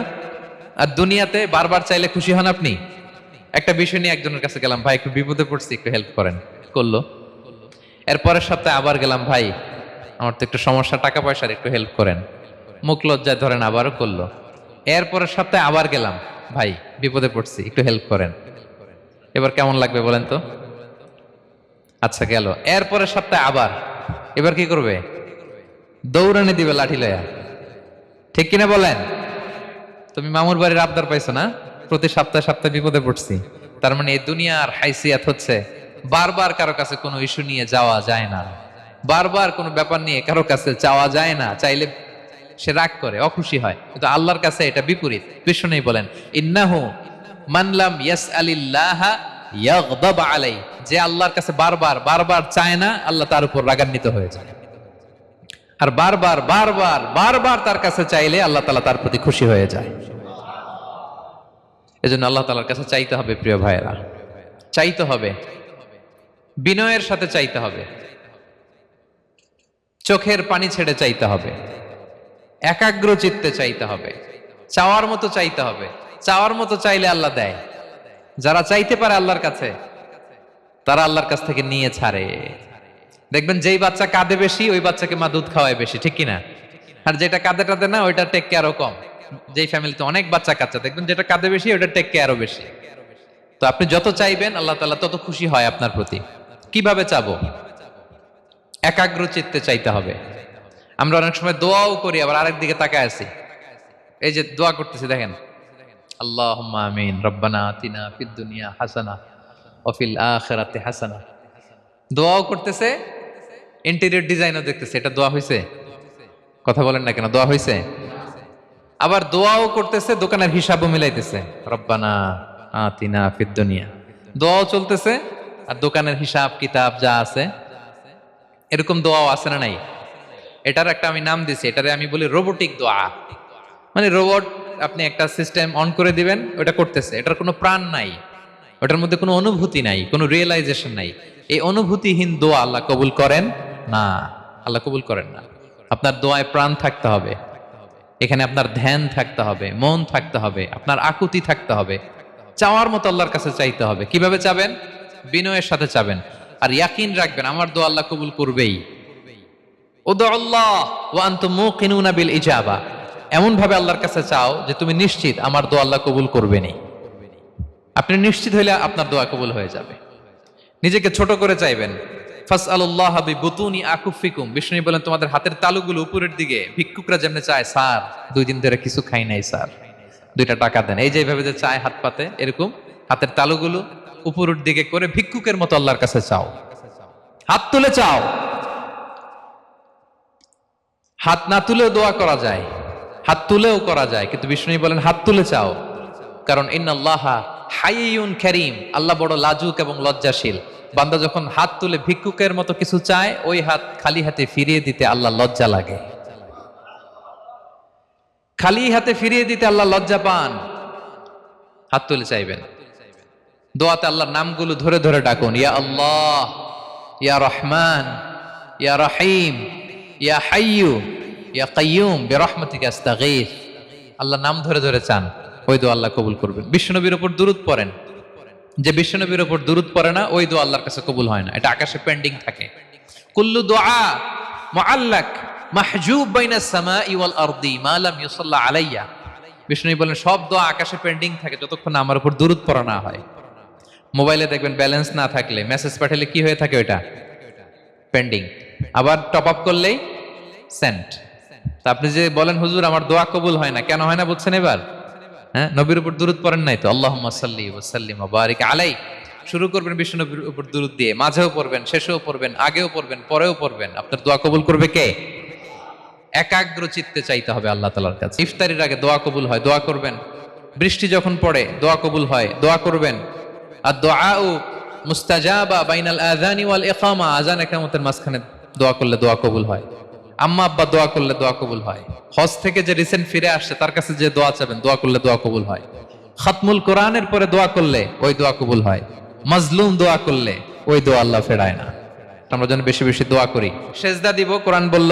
আর দুনিয়াতে বারবার চাইলে খুশি হন আপনি? একটা বিষয় নিয়ে একজনের কাছে গেলাম, ভাই একটু বিপদে পড়ছি, একটু হেল্প করেন, করলো। এরপরের সপ্তাহে আবার গেলাম, ভাই আমার তো একটু সমস্যা, টাকা পয়সার, একটু হেল্প করেন। মুখ লজ্জায় ধরেন, আবারও করলো। এরপরের সপ্তাহে আবার গেলাম, ভাই বিপদে পড়ছি, একটু হেল্প করেন। এবার কেমন লাগবে বলেন তো? আচ্ছা গেল। এরপরের সপ্তাহে আবার, এবার কি করবে? দৌড়ানি দিবে লাঠি লয়া। ঠিক কিনা বলেন? তুমি মামুর বাড়ির আবদার পাইছো না, প্রতি সপ্তাহে সপ্তাহে বিপদে পড়ছি। তার মানে এই দুনিয়ার হাইসিয়াত হচ্ছে বারবার কারো কাছে কোনো ইস্যু নিয়ে যাওয়া যায় না, বারবার কোনো ব্যাপার নিয়ে কারো কাছে চাওয়া যায় না। চাইলে সে রাগ করে, অখুশি হয়, কিন্তু আল্লাহর কাছে এটা বিপরীত। বিষ্ণু বলেন, ইন্নাহু মান লাম ইয়াসআলিল্লাহা ইয়াগদাব আলাইহি, যে আল্লাহর কাছে বারবার বারবার চায় না, আল্লাহ তার উপর রাগান্বিত হয়ে যায়। আর বারবার বারবার বারবার তার কাছে চাইলে আল্লাহ তাআলা তার প্রতি খুশি হয়ে যায়। এজন্য আল্লাহ তাআলার কাছে চাইতে হবে প্রিয় ভাইয়েরা, চাইতে হবে, বিনয়ের সাথে চাইতে হবে, চোখের পানি ছেড়ে চাইতে হবে, একাগ্র চিত্তে চাইতে হবে, চাওয়ার মতো চাইতে হবে। চাওয়ার মতো চাইলে আল্লাহ দেয়। যারা চাইতে পারে আল্লাহর কাছে, তারা আল্লাহর কাছ থেকে নিয়ে ছাড়ে। দেখবেন যেই বাচ্চা কাঁদে বেশি, ওই বাচ্চাকে মা দুধ খাওয়ায় বেশি, ঠিক কিনা? আর যেটা কাঁদে টাদে না, ওইটা টেক কেয়ারও কম। যেই ফ্যামিলিতে অনেক বাচ্চা কাচ্চা, দেখবেন যেটা কাঁদে বেশি, ওইটা টেক কেয়ারও বেশি। তো আপনি যত চাইবেন আল্লাহ তাআলা তত খুশি হয় আপনার প্রতি। কিভাবে চাবো? একাগ্র চিত্তে চাইতে হবে। আমরা অনেক সময় দোয়াও করি, আবার আরেক দিকে তাকায় আছি। এই যে দোয়া করতেছি, দেখেন, আল্লাহুম্মা আমিন, রব্বানা আতিনা ফিদ দুনিয়া হাসানা ওয়া ফিল আখিরাতি হাসানা। দোয়াও করতেছে, ইন্টেরিয়র ডিজাইনও দেখতেছে। এটা দোয়া হইছে? কথা বলেন না কেন, দোয়া হইছে? আবার দোয়াও করতেছে, দোকানের হিসাবও মিলাইতেছে, রব্বানা আতিনা ফিদ দুনিয়া। দোয়াও চলতেছে আর দোকানের হিসাব কিতাব যা আছে, এরকম দোয়াও আছে না নাই? এটার একটা আমি নাম দিছি, এটারে আমি বলি রোবোটিক দোয়া। মানে রোবট, আপনি একটা সিস্টেম অন করে দিবেন, ওটা করতেছে, এটার কোনো প্রাণ নাই, ওটার মধ্যে কোনো অনুভূতি নাই, কোনো রিয়েলাইজেশন নাই। এই অনুভূতিহীন দোয়া আল্লাহ কবুল করেন না, আল্লাহ কবুল করেন না। আপনার দোয়ায় প্রাণ থাকতে হবে, এখানে আপনার ধ্যান থাকতে হবে, মন থাকতে হবে, আপনার আকুতি থাকতে হবে, চাওয়ার মতো আল্লাহর কাছে চাইতে হবে। কিভাবে চাবেন? বিনয়ের সাথে চাবেন, আর ইয়াকিন রাখবেন আমার দোয়া আল্লাহ কবুল করবেই। উদুল্লাহ ওয়া আনতুম মুকিনুনা বিল ইজাবা। এমন ভাবে আল্লাহর কাছে চাও যে তুমি নিশ্চিত আমার দোয়া আল্লাহ কবুল করবেনই। আপনি নিশ্চিত হইলে আপনার দোয়া কবুল হয়ে যাবে। নিজেকে ছোট করে চাইবেন। ফাসআলুল্লাহ বিবুতুনি আকুফিকুম। বিষ্ণু বলেন তোমাদের হাতের তালুগুলো উপরের দিকে, ভিক্ষুকরা যেমনে চায়, স্যার 2 দিন ধরে কিছু খাই নাই স্যার, 2টা টাকা দেন, এই যে এইভাবে যে চায় হাত পাতে, এরকম হাতের তালুগুলো উপরের দিকে করে ভিক্ষুকের মতো আল্লাহর কাছে চাও। হাত তুলে চাও। হাত না তুলেও দোয়া করা যায়, হাত তুলেও করা যায়, কিন্তু বিষ্ণু বলেন হাত তুলে চাও। কারণ ইন্নাল্লাহা হাইয়ুন কারীম, আল্লাহ বড় লাজুক এবং লজ্জাশীল। বান্দা যখন হাত তুলে ভিক্ষুকের মতো কিছু চায়, ওই হাত খালি হাতে ফিরিয়ে দিতে আল্লাহ লজ্জা লাগে। খালি হাতে ফিরিয়ে দিতে আল্লাহ লজ্জা পান। হাত তুলে চাইবেন। দোয়াতে আল্লাহর নামগুলো ধরে ধরে ডাকুন, ইয়া আল্লাহ, ইয়া রহমান, ইয়া রহিম, ইয়া হাইয়ু, ইয়া কাইয়ুম বিরহমাতিকা আস্তাগীথ। আল্লাহর নাম ধরে ধরে চান, ওই দোয়া আল্লাহ কবুল করবেন। বিশ্বনবীর উপর দুরূদ পড়েন। যে বিশ্বনবীর উপর দুরূদ পড়ে না, ওই দোয়া আল্লাহর কাছে কবুল হয় না, এটা আকাশে পেন্ডিং থাকে। কুল্লু দুআ মুআল্লাক মাহজুব বাইনাস সামাই ওয়াল আরদি মা লাম ইউসাল্লা আলাইয়া। বিষ্ণু বলেন সব দোয়া আকাশে পেন্ডিং থাকে যতক্ষণ না আমার উপর দুরূদ পড়া না হয়। মোবাইলে দেখবেন ব্যালেন্স না থাকলে মেসেজ পাঠালে কি হয়ে থাকে? ওইটা পেন্ডিং। আবার টপ আপ করলেই সেন্ট। তা আপনি যে বলেন হুজুর আমার দোয়া কবুল হয় না, কেন হয় না বুঝছেন এবার? হ্যাঁ, নবীর উপর দুরূদ পড়েন নাই তো। আল্লাহুম্মা সাল্লি ওয়া সাল্লিম ওয়া বারিক আলাই। শুরু করবেন বিশ্ব নবীর উপর দুরূদ দিয়ে, মাঝেও পড়বেন, শেষেও পড়বেন, আগেও পড়বেন, পরেও পড়বেন। আপনার দোয়া কবুল করবে কে? একাগ্র চিত্তে চাইতে হবে আল্লাহ তাআলার কাছে। ইফতারির আগে দোয়া কবুল হয়, দোয়া করবেন। বৃষ্টি যখন পড়ে দোয়া কবুল হয়, দোয়া করবেন। আর দুআউ মুস্তাজাবা বাইনাল আযানি ওয়াল ইকামা। আযান ইকামতের মাঝখানে দোয়া করলে দোয়া কবুল হয়। আম্মা আব্বা দোয়া করলে দোয়া কবুল হয়। হজ থেকে যে রিসেন্ট ফিরে আসছে তার কাছে যে দোয়া চাবেন, দোয়া করলে দোয়া কবুল হয়। খাতমুল কোরআনের পরে দোয়া করলে ওই দোয়া কবুল হয়। মাজলুম দোয়া করলে ওই দোয়া আল্লাহ ফেরায় না। আমরা যেন বেশি বেশি দোয়া করি। সেজদা দিব, কোরআন বলল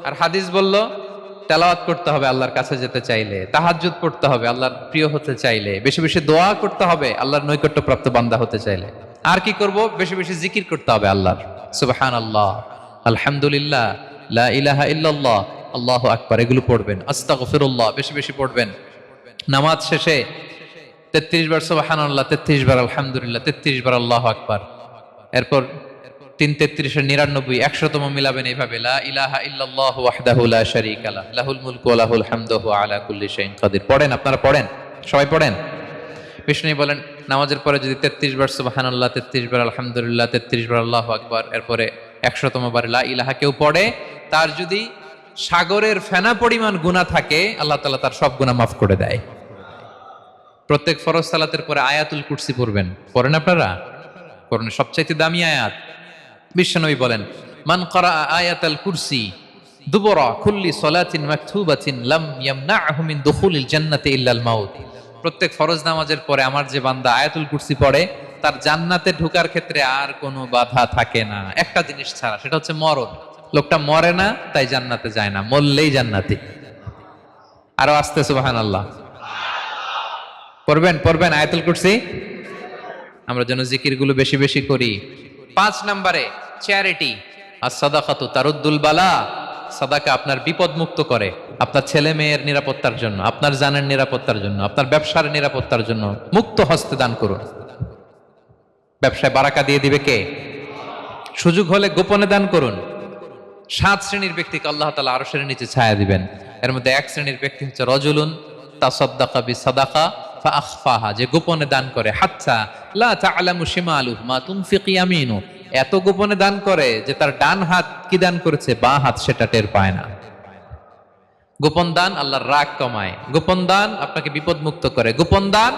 আর হাদিস বলল তেলাওয়াত করতে হবে আল্লাহর কাছে যেতে চাইলে, তাহাজ্জুদ পড়তে হবে আল্লাহর প্রিয় হতে চাইলে, বেশি বেশি দোয়া করতে হবে আল্লাহর নৈকট্যপ্রাপ্ত বান্দা হতে চাইলে। আর কি করব? বেশি বেশি জিকির করতে হবে আল্লাহর। সুবহানাল্লাহ, আলহামদুলিল্লাহ, লা ইলাহা ইল্লাল্লাহ, আল্লাহু আকবার, এগুলো পড়বেন। আস্তাগফিরুল্লাহ বেশি বেশি পড়বেন। নামাজ শেষে 33 বার সুবহানাল্লাহ, 33 বার আলহামদুলিল্লাহ, 33 বার আল্লাহু আকবার। এরপর 3 33 99 100তম মিলাবেন এইভাবে, লা ইলাহা ইল্লাল্লাহু ওয়াহদাহু লা শারীকা লাহু লাহুল মুলকু ওয়া লাহুল হামদু ওয়া আলা কুল্লি শাইইন কাদির। পড়েন, আপনারা পড়েন, সবাই পড়েন। বিষ্ণু বলেন নামাজের পরে যদি 33 বার সুবহানাল্লাহ, 33 বার আলহামদুলিল্লাহ, 33 বার আল্লাহু আকবার, এরপরে 100তম বার লা ইলাহা কেউ পড়ে, তার যদি সাগরের ফেনা পরিমাণ গুনাহ থাকে আল্লাহ তাআলা তার সব গুনাহ মাফ করে দেয়। প্রত্যেক ফরজ সালাতের পরে আয়াতুল কুরসি পড়বেন। পড়েন আপনারা? কোরআনের সবচেয়ে দামি আয়াত। বিশ্বনবী বলেন মান ক্বারা আয়াতাল কুরসি দুবরা কুল্লি সালাতিন মাকতুবাতিন লাম ইয়ামনাহু মিন দুখুলিল জান্নাতি ইল্লাল মাউত। প্রত্যেক ফরজ নামাজের পরে আমার যে বান্দা আয়াতুল কুরসি পড়ে তার জান্নাতে ঢোকার ক্ষেত্রে আর কোনো বাধা থাকে না, একটা জিনিস ছাড়া, সেটা হচ্ছে মরণ। লোকটা মরে না তাই জান্নাতে যায় না, মরলেই জান্নাতি। আরো আস্তে সুবহানাল্লাহ পড়বেন আয়াতুল কুরসি। আমরা যেন জিকিরগুলো বেশি বেশি করি। 5 নম্বরে চ্যারিটি আর সাদাকাতু তারুদ্দুল বালা। সাদাকা আপনার বিপদ মুক্ত করে, আপনার ছেলে মেয়ের নিরাপত্তার জন্য, আপনার জানের নিরাপত্তার জন্য, আপনার ব্যবসার নিরাপত্তার জন্য মুক্ত হস্তে দান করুন। ব্যবসায় বারাকা দিয়ে দিবে কে? সুযোগ হলে গোপনে দান করুন। 7 শ্রেণীর ব্যক্তিকে আল্লাহ তাআলা আরশের নিচে ছায়া দিবেন। এর মধ্যে 1 শ্রেণীর ব্যক্তি হচ্ছে রজুলুন তাসাদ্দাকা বিসাদাকা ফাআখফাহা, যে গোপনে দান করে, হাত্তা লা তা'লামু শিমালুহু মা তুনফিকু ইয়ামিনু, এত গোপনে দান করে যে তার ডান হাত কি দান করেছে বাঁ হাত সেটা টের পায় না। গোপন দান আল্লাহর রাগ কমায়, গোপন দান আপনাকে বিপদ মুক্ত করে, গোপন দান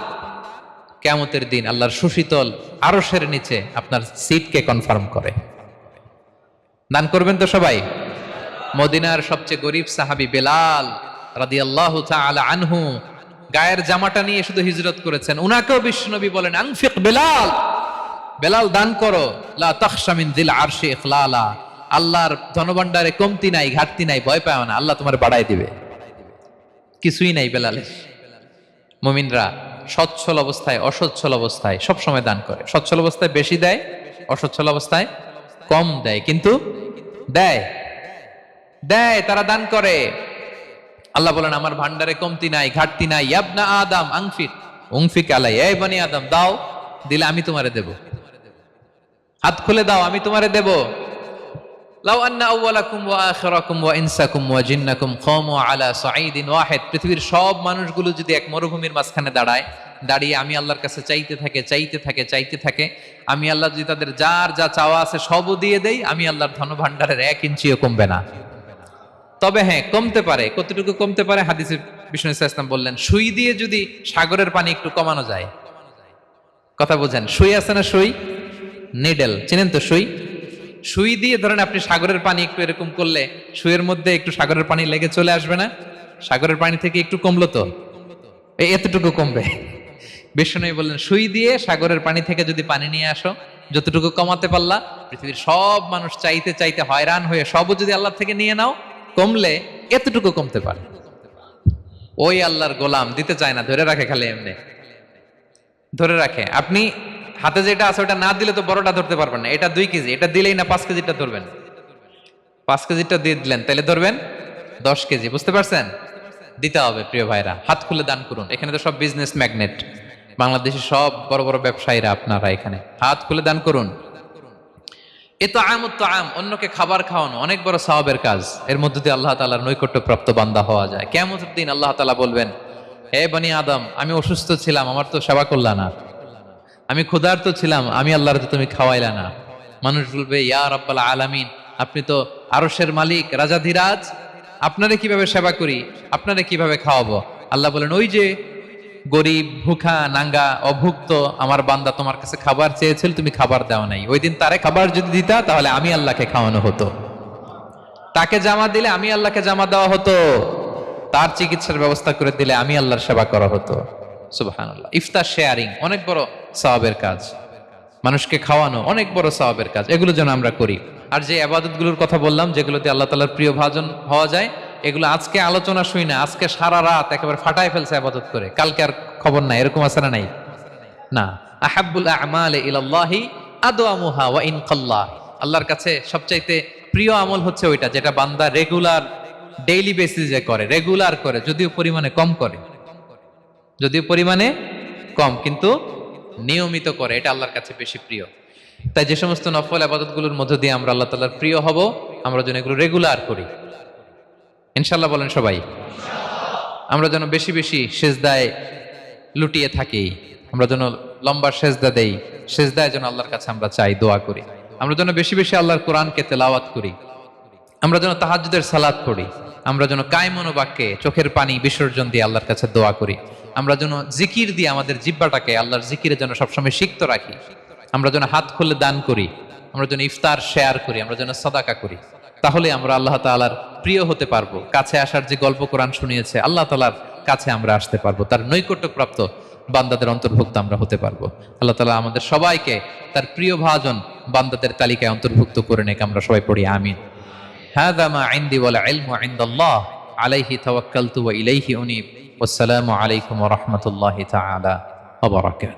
কিয়ামতের দিন আল্লাহর সুশীতল আরশের নিচে আপনার সিটকে কনফার্ম করে। দান করবেন তো সবাই। মদিনার সবচেয়ে গরিব সাহাবী বেলাল রাদিয়াল্লাহু তাআলা আনহু গায়ের জামাটা নিয়ে শুধু হিজরত করেছেন, উনাকেও বিশ্বনবী বলেন আনফিক বেলাল, বেলাল দান করো, লা তাখশা মিন যিল আরশি ইখলালা, আল্লাহর ধনভাণ্ডারে কমতি নাই, ঘাটতি নাই, ভয় পাও না, আল্লাহ তোমার বাড়াই দিবে। কিছুই নাই বেলালের। মুমিনরা সচ্ছল অবস্থায় অসচ্ছল অবস্থায় সব সময় দান করে। সচ্ছল অবস্থায় বেশি দেয়, অসচ্ছল অবস্থায় কম দেয়, কিন্তু দেয় দেয় তারা দান করে। আল্লাহ বলেন আমার ভান্ডারে কমতি নাই, ঘাটতি নাই। ইয়াবনা আদম আনফিক উনফিক আলাই, এই বনি আদম দাও, দিলে আমি তোমারে দেব। হাত খুলে দাও, আমি তোমারে দেব। লাউ আন্না আউওয়ালাকুম ওয়া আখিরাকুম ওয়া ইনসাকুম ওয়া জিন্নাকুম কামু আলা সাঈদিন ওয়াহিদ, পৃথিবীর সব মানুষগুলো যদি এক মরুভূমির মাঝখানে দাঁড়িয়ে আমি আল্লাহর কাছে চাইতে থাকে, আমি আল্লাহ যদি তাদের যার যা চাওয়া আছে সবও দিয়ে দেই, আমি আল্লাহর ধনভাণ্ডারের 1 ইঞ্চিও কমবে না। তবে হ্যাঁ, কমতে পারে। কতটুকু কমতে পারে? হাদিসে বিষ্ণু ইসলাম বললেন, সুই দিয়ে যদি সাগরের পানি একটু কমানো যায়। কথা বোঝেন? সুই আছে না, সুই, নিডেল চিনেন তো? সুই দিয়ে ধরেন আপনি সাগরের পানি একটু এরকম করলে সুইয়ের মধ্যে একটু সাগরের পানি লেগে চলে আসবে না? সাগরের পানি থেকে একটু কমলো তো, এতটুকু কমবে। বিষ্ণু বললেন সুই দিয়ে সাগরের পানি থেকে যদি পানি নিয়ে আসো, যতটুকু কমাতে পারলা, পৃথিবীর সব মানুষ চাইতে হয়রান হয়ে সবও যদি আল্লাহ থেকে নিয়ে নাও, কমলে এতটুকু কমতে পারে। ওই আল্লাহর গোলাম দিতে চায় না, ধরে রাখে, খালি এমনি ধরে রাখে। আপনি হাতে যেটা আছে ওটা না দিলে তো বড়টা ধরতে পারবেন না। এটা 2 কেজি, এটা দিলেই না 5 কেজিটা ধরবেন। 5 কেজিটা দিয়ে দিলেন, তাহলে ধরবেন 10 কেজি। বুঝতে পারছেন? দিতে হবে প্রিয় ভাইরা, হাত খুলে দান করুন। এখানে তো সব বিজনেস ম্যাগনেট, বাংলাদেশের সব বড় বড় ব্যবসায়ীরা আপনারা এখানে, হাত খুলে দান করুন। ইতআমুত তাআম, অন্যকে খাবার খাওয়ানো অনেক বড় সওয়াবের কাজ। এর মধ্যে দিয়ে আল্লাহ তাআলার নৈকট্যপ্রাপ্ত বান্দা হওয়া যায়। কিয়ামতের দিন আল্লাহ তাআলা বলবেন, হে বনি আদম, আমি অসুস্থ ছিলাম, আমার তো সেবা করলা না। আমি ক্ষুধার্ত ছিলাম, আমি আল্লাহর তো তুমি খাওয়াইলা না। মানুষ বলবে, ইয়া রাব্বাল আলামিন, আপনি তো আরশের মালিক, রাজাধিরাজ, আপনারে কিভাবে সেবা করি, আপনারে কিভাবে খাওয়াবো? আল্লাহ বলেন, ওই যে গরিব, ভুখা, নাঙ্গা, অভুক্ত আমার বান্দা তোমার কাছে খাবার চেয়েছিল, তুমি খাবার দাও নাই। ওই দিন তারে খাবার যদি দিতা, তাহলে আমি আল্লাহকে খাওয়ানো হতো। তাকে জামা দিলে আমি আল্লাহকে জামা দেওয়া হতো। তার চিকিৎসার ব্যবস্থা করে দিলে আমি আল্লাহর সেবা করা হতো। সুবহানাল্লাহ। ইফতার শেয়ারিং অনেক বড় সওয়াবের কাজ, মানুষকে খাওয়ানো অনেক বড় সওয়াবের কাজ। এগুলো যেন আমরা করি। আর যে ইবাদতগুলোর কথা বললাম, যেগুলোতে আল্লাহ তাআলার প্রিয় ভাজন হওয়া যায়, এগুলো আজকে আলোচনা শুই না, আজকে সারা রাত একেবারে ফাটায় ফেলছে ইবাদত করে, কালকে আর খবর নাই, এরকম আছে না? নাই না। আহাব্বুল আ'মালি ইলাল্লাহি আদওয়ামুহা ওয়া ইন কাল্লা, আল্লাহর কাছে সবচাইতে প্রিয় আমল হচ্ছে ওইটা যেটা বান্দা রেগুলার, ডেইলি বেসিসে করে, রেগুলার করে, যদিও পরিমাণে কম করে, কিন্তু নিয়মিত করে, এটা আল্লাহর কাছে বেশি প্রিয়। তাই যে সমস্ত নফল ইবাদতগুলোর মধ্য দিয়ে আমরা আল্লাহ তাআলার প্রিয় হব, আমরা যেন এগুলো রেগুলার করি, ইনশাআল্লাহ বলেন সবাই। আমরা যেন বেশি বেশি সেজদায় লুটিয়ে থাকি, আমরা যেন লম্বা সেজদা দেই, সেজদায় যেন আল্লাহর কাছে আমরা চাই, দোয়া করি। আমরা যেন বেশি বেশি আল্লাহর কোরআনকে তেলাওয়াত করি, আমরা যেন তাহাজ্জুদের সালাত পড়ি, আমরা যেন কায়মন বাক্যে চোখের পানি বিসর্জন দিয়ে আল্লাহর কাছে দোয়া করি, আমরা যেন জিকির দিয়ে আমাদের জিহ্বাটাকে আল্লাহর জিকিরে যেন সবসময় সিক্ত রাখি, আমরা যেন হাত খুলে দান করি, আমরা যেন ইফতার শেয়ার করি, আমরা যেন সাদাকা করি। তাহলে আমরা আল্লাহ তাআলার প্রিয় হতে পারবো। কাছে আসার যে গল্প কোরআন শুনিয়েছে, আল্লাহ তাআলার কাছে আমরা আসতে পারবো, তার নৈকট্যপ্রাপ্ত বান্দাদের অন্তর্ভুক্ত আমরা হতে পারবো। আল্লাহ তাআলা আমাদের সবাইকে তার প্রিয় ভাজন বান্দাদের তালিকায় অন্তর্ভুক্ত করে নেক। আমরা সবাই পড়ি আমিন। হাযা মা ইনদি ওয়াল ইলমু ইনদাল্লাহ আলাইহি তাওয়াক্কালতু ওয়া ইলাইহি উনীব। ওয়াসসালামু আলাইকুম ওয়া রাহমাতুল্লাহি তাআলা ওয়া বারাকাতুহু।